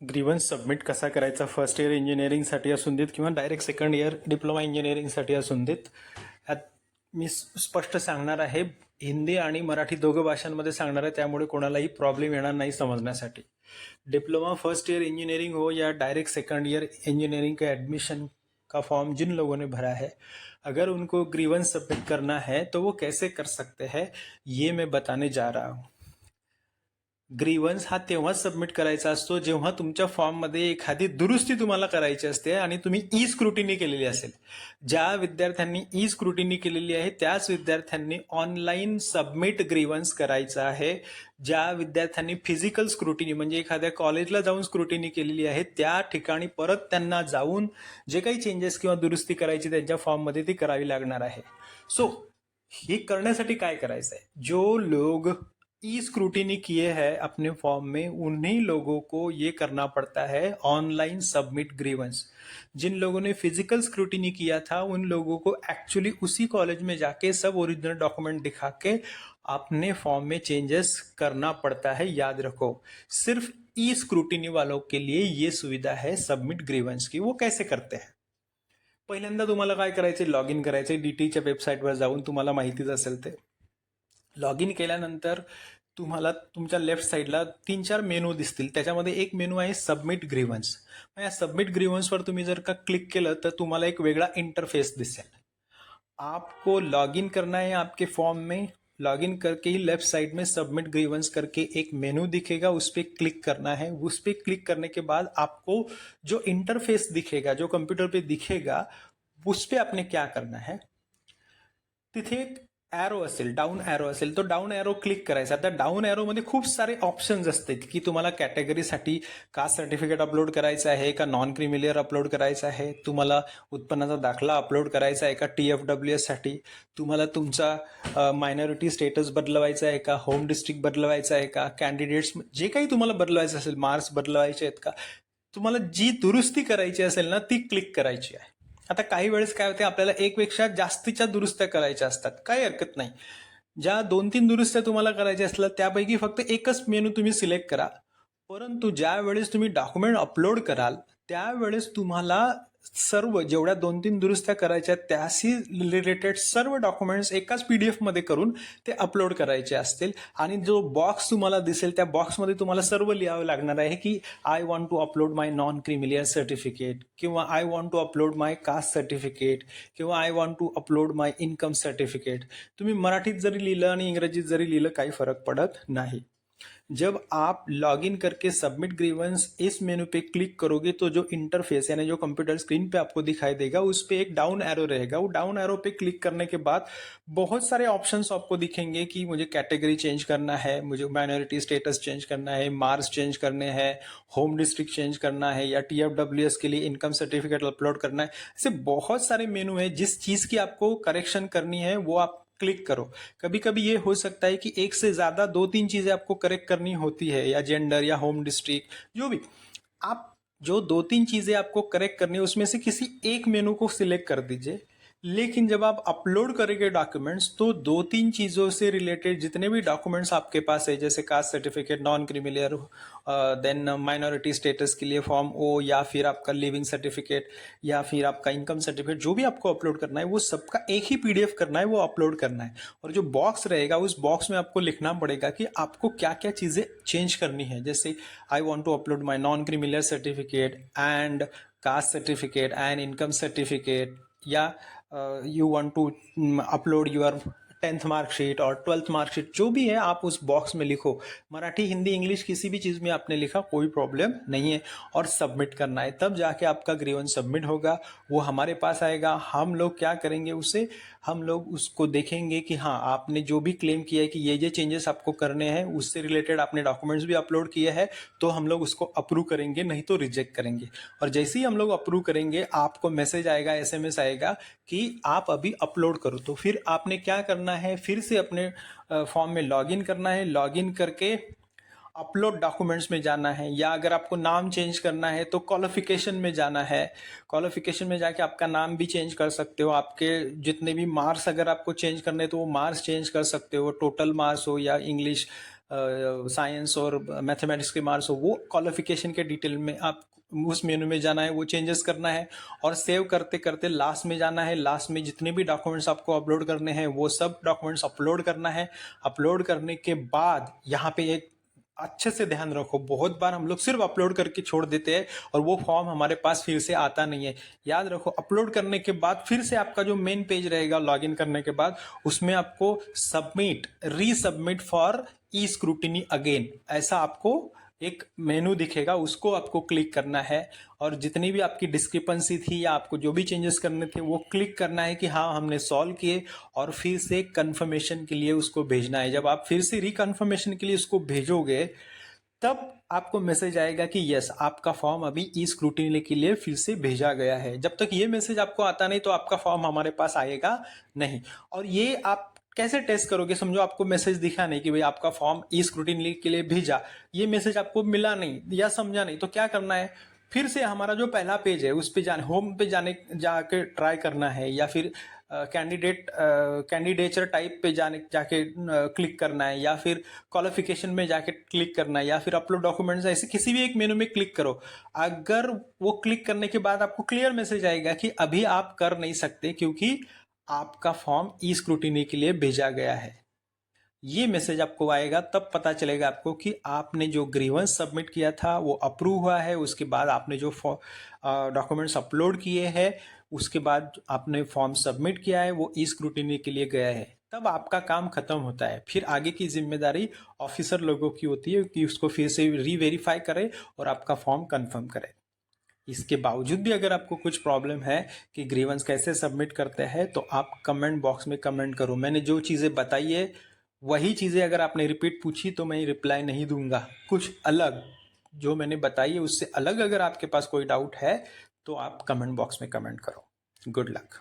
ग्रीवन्स submit कसा करायचा first year इंजिनिअरिंगसाठी असून देत किंवा डायरेक्ट सेकंड इयर डिप्लोमा इंजिनिअरिंगसाठी असून देत, यात मी स्पष्ट सांगणार आहे. हिंदी आणि मराठी दोघं भाषांमध्ये सांगणार आहे, त्यामुळे कोणालाही प्रॉब्लेम येणार नाही समजण्यासाठी. डिप्लोमा फर्स्ट ईयर इंजीनियरिंग हो या डायरेक्ट सेकंड ईयर इंजीनियरिंग का एडमिशन का फॉर्म जिन लोगों ने भरा है, अगर उनको ग्रीवेंस सबमिट करना है तो वो कैसे कर सकते हैं, ये मैं बताने जा रहा हूँ. ग्रीवन्स हा तेव्हा सबमिट करायचा असतो जेव्हा तुमच्या फॉर्ममध्ये एखादी दुरुस्ती तुम्हाला करायची असते आणि तुम्ही ई स्क्रुटिनी केलेली असेल. ज्या विद्यार्थ्यांनी ई स्क्रुटिनी केलेली आहे त्याच विद्यार्थ्यांनी ऑनलाईन सबमिट ग्रीवन्स करायचा आहे. ज्या विद्यार्थ्यांनी फिजिकल स्क्रुटिनी म्हणजे एखाद्या कॉलेजला जाऊन स्क्रुटिनी केलेली आहे त्या ठिकाणी परत त्यांना जाऊन जे काही चेंजेस किंवा दुरुस्ती करायची त्यांच्या फॉर्ममध्ये ती करावी लागणार आहे. सो हे करण्यासाठी काय करायचं आहे, जो लोग ई स्क्रूटिनी किए हैं अपने फॉर्म में उन्हीं लोगों को ये करना पड़ता है ऑनलाइन सबमिट ग्रीवेंस. जिन लोगों ने फिजिकल स्क्रूटिनी किया था उन लोगों को एक्चुअली उसी कॉलेज में जाके सब ओरिजिनल डॉक्यूमेंट दिखा के अपने फॉर्म में चेंजेस करना पड़ता है. याद रखो, सिर्फ ई स्क्रूटिनी वालों के लिए ये सुविधा है सबमिट ग्रीवेंस की. वो कैसे करते हैं, पहिल्यांदा तुम्हाला काय करायचं, लॉग इन करायचं. डीटीच्या वेबसाईटवर जाऊन तुम्हाला माहितीच असेल ते. लॉग इन केल्यानंतर तुम्हाला तुमच्या लेफ्ट साईडला 3-4 मेनू दिसतील. त्याच्यामध्ये एक मेनू आहे सबमिट ग्रीवन्स. या सबमिट ग्रीवन्सवर तुम्ही जर का क्लिक केलं तर तुम्हाला एक वेगळा इंटरफेस दिसेल. आपको लॉग इन करना है आपके फॉर्म में. लॉग इन करके ही लेफ्ट साइड में सबमिट ग्रीवन्स करके एक मेनू दिखेगा, उस पर क्लिक करना है. उस पर क्लिक करने के बाद आपको जो इंटरफेस दिखेगा, जो कंप्यूटर पे दिखेगा, उस पर आपने क्या करना है, तिथे एक ॲरो असेल, डाऊन ॲरो असेल, तो डाऊन ॲरो क्लिक करायचा. त्या डाऊन ॲरोमध्ये खूप सारे ऑप्शन्स असतात की तुम्हाला कॅटेगरीसाठी कास्ट सर्टिफिकेट अपलोड करायचं आहे का, नॉन क्रिमिलियर अपलोड करायचं आहे, तुम्हाला उत्पन्नाचा दाखला अपलोड करायचा आहे का, TFWS साठी तुम्हाला तुमचा मायनॉरिटी स्टेटस बदलवायचा आहे का, होम डिस्ट्रिक्ट बदलवायचा आहे का, कॅन्डिडेट्स जे काही तुम्हाला बदलवायचं असेल, मार्क्स बदलवायचे आहेत का, तुम्हाला जी दुरुस्ती करायची असेल ना ती क्लिक करायची आहे. आता काही वेळेस काय होते, आपल्याला एकपेक्षा जास्तीच्या दुरुस्त्या करायच्या असतात, काही हरकत नाही. ज्या 2-3 दुरुस्त्या तुम्हाला करायच्या असतात त्यापैकी फक्त एकच मेनू तुम्ही सिलेक्ट करा. परंतु ज्या वेळेस तुम्ही डॉक्युमेंट अपलोड कराल त्यावेळेस तुम्हाला सर्व जेवढ्या 2-3 दुरुस्त्या करायच्या त्याशी रिलेटेड सर्व डॉक्युमेंट्स एकाच PDF मध्ये करून ते अपलोड करायचे असतील. आणि जो बॉक्स तुम्हाला दिसेल त्या बॉक्समध्ये तुम्हाला सर्व लिहावं लागणार आहे की I want to upload my non creamy layer certificate, किंवा I want to upload my caste certificate, किंवा I want to upload my income certificate. तुम्ही मराठीत जरी लिहिलं आणि इंग्रजीत जरी लिहिलं काही फरक पडत नाही. जब आप लॉग इन करके सबमिट ग्रीवेंस इस मेनू पे क्लिक करोगे तो जो इंटरफेस यानी जो कंप्यूटर स्क्रीन पे आपको दिखाई देगा उस पे एक डाउन एरो रहेगा. वो डाउन एरो पे क्लिक करने के बाद बहुत सारे ऑप्शंस आपको दिखेंगे कि मुझे कैटेगरी चेंज करना है, मुझे माइनॉरिटी स्टेटस चेंज करना है, मार्क्स चेंज करने हैं, होम डिस्ट्रिक्ट चेंज करना है, या TFWS के लिए इनकम सर्टिफिकेट अपलोड करना है. ऐसे बहुत सारे मेनू है. जिस चीज की आपको करेक्शन करनी है वो आप क्लिक करो. कभी कभी ये हो सकता है कि एक से ज्यादा 2-3 चीजें आपको करेक्ट करनी होती है, या जेंडर या होम डिस्ट्रिक्ट, जो भी आप जो 2-3 चीजें आपको करेक्ट करनी है उसमें से किसी एक मेनू को सिलेक्ट कर दीजिए. लेकिन जब आप अपलोड करेंगे डॉक्यूमेंट्स तो 2-3 चीजों से रिलेटेड जितने भी डॉक्यूमेंट्स आपके पास है, जैसे caste certificate, non creamy layer, then minority status के लिए फॉर्म O, या फिर आपका लिविंग सर्टिफिकेट, या फिर आपका इनकम सर्टिफिकेट, जो भी आपको अपलोड करना है वो सबका एक ही PDF करना है, वो अपलोड करना है. और जो बॉक्स रहेगा उस बॉक्स में आपको लिखना पड़ेगा कि आपको क्या क्या चीजें चेंज करनी है. जैसे I want to upload my non creamy layer certificate and caste certificate and income certificate, या you want to upload your 10th marksheet और 12th मार्कशीट, जो भी है आप उस बॉक्स में लिखो. मराठी, हिंदी, इंग्लिश किसी भी चीज़ में आपने लिखा, कोई प्रॉब्लम नहीं है. और सबमिट करना है, तब जाके आपका ग्रीवेंस सबमिट होगा. वो हमारे पास आएगा. हम लोग क्या करेंगे उसे, हम लोग उसको देखेंगे कि हाँ आपने जो भी क्लेम किया है कि ये चेंजेस आपको करने हैं, उससे रिलेटेड आपने डॉक्यूमेंट्स भी अपलोड किए हैं, तो हम लोग उसको अप्रूव करेंगे, नहीं तो रिजेक्ट करेंगे. और जैसे ही हम लोग अप्रूव करेंगे आपको मैसेज आएगा, SMS आएगा कि आप अभी अपलोड करो. तो फिर आपने क्या करना है, फिर से अपने फॉर्म में लॉगिन करना है. लॉगिन करके अपलोड डॉक्यूमेंट्स में जाना है, या अगर आपको नाम चेंज करना है तो क्वालिफिकेशन में जाना है. क्वालिफिकेशन में जाके आपका नाम भी चेंज कर सकते हो. आपके जितने भी मार्क्स अगर आपको चेंज करने तो वो मार्क्स चेंज कर सकते हो, टोटल मार्क्स हो या इंग्लिश साइंस और मैथमेटिक्स के मार्क्स हो, वो क्वालिफिकेशन के डिटेल में आप उस मेनू में जाना है, वो चेंजेस करना है और सेव करते करते लास्ट में जाना है। लास्ट में जितने भी डॉक्यूमेंट्स आपको अपलोड करने हैं वो सब डॉक्यूमेंट्स अपलोड करना है। अपलोड करने के बाद यहाँ पे एक अच्छे से ध्यान रखो, बहुत बार हम लोग सिर्फ अपलोड करके छोड़ देते हैं और वो फॉर्म हमारे पास फिर से आता नहीं है। याद रखो, अपलोड करने के बाद फिर से आपका जो मेन पेज रहेगा लॉगिन करने के बाद, उसमें आपको submit, resubmit for E scrutiny again, ऐसा आपको एक मेनू दिखेगा, उसको आपको क्लिक करना है और जितनी भी आपकी डिस्क्रिपेंसी थी या आपको जो भी चेंजेस करने थे वो क्लिक करना है कि हाँ हमने सॉल्व किए, और फिर से कंफर्मेशन के लिए उसको भेजना है। जब आप फिर से रिकन्फर्मेशन के लिए उसको भेजोगे तब आपको मैसेज आएगा कि यस, आपका फॉर्म अभी ई स्क्रूटिनी के लिए फिर से भेजा गया है। जब तक ये मैसेज आपको आता नहीं तो आपका फॉर्म हमारे पास आएगा नहीं। और ये आप कैसे टेस्ट करोगे? समझो आपको मैसेज दिखा नहीं कि भाई आपका फॉर्म ई स्क्रूटिनी के लिए भेजा, ये मैसेज आपको मिला नहीं या समझा नहीं, तो क्या करना है? फिर से हमारा जो पहला पेज है उस पे जाने, होम पे जाके ट्राई करना है, या फिर कैंडिडेचर टाइप पे जाके क्लिक करना है, या फिर क्वालिफिकेशन में जाके क्लिक करना है, या फिर अपलोड डॉक्यूमेंट्स, ऐसे किसी भी एक मेनू में क्लिक करो। अगर वो क्लिक करने के बाद आपको क्लियर मैसेज आएगा कि अभी आप कर नहीं सकते क्योंकि आपका फॉर्म ई स्क्रूटिनी के लिए भेजा गया है, ये मैसेज आपको आएगा, तब पता चलेगा आपको कि आपने जो ग्रीवेंस सबमिट किया था वो अप्रूव हुआ है। उसके बाद आपने जो डॉक्यूमेंट्स अपलोड किए हैं, उसके बाद आपने फॉर्म सबमिट किया है, वो ई स्क्रूटिनी के लिए गया है, तब आपका काम खत्म होता है। फिर आगे की जिम्मेदारी ऑफिसर लोगों की होती है कि उसको फिर से रीवेरीफाई करे और आपका फॉर्म कंफर्म करे। इसके बावजूद भी अगर आपको कुछ प्रॉब्लम है कि ग्रीवेंस कैसे सबमिट करते हैं, तो आप कमेंट बॉक्स में कमेंट करो। मैंने जो चीज़ें बताई है वही चीज़ें अगर आपने रिपीट पूछी तो मैं रिप्लाई नहीं दूंगा। कुछ अलग जो मैंने बताई है उससे अलग अगर आपके पास कोई डाउट है तो आप कमेंट बॉक्स में कमेंट करो। Good luck.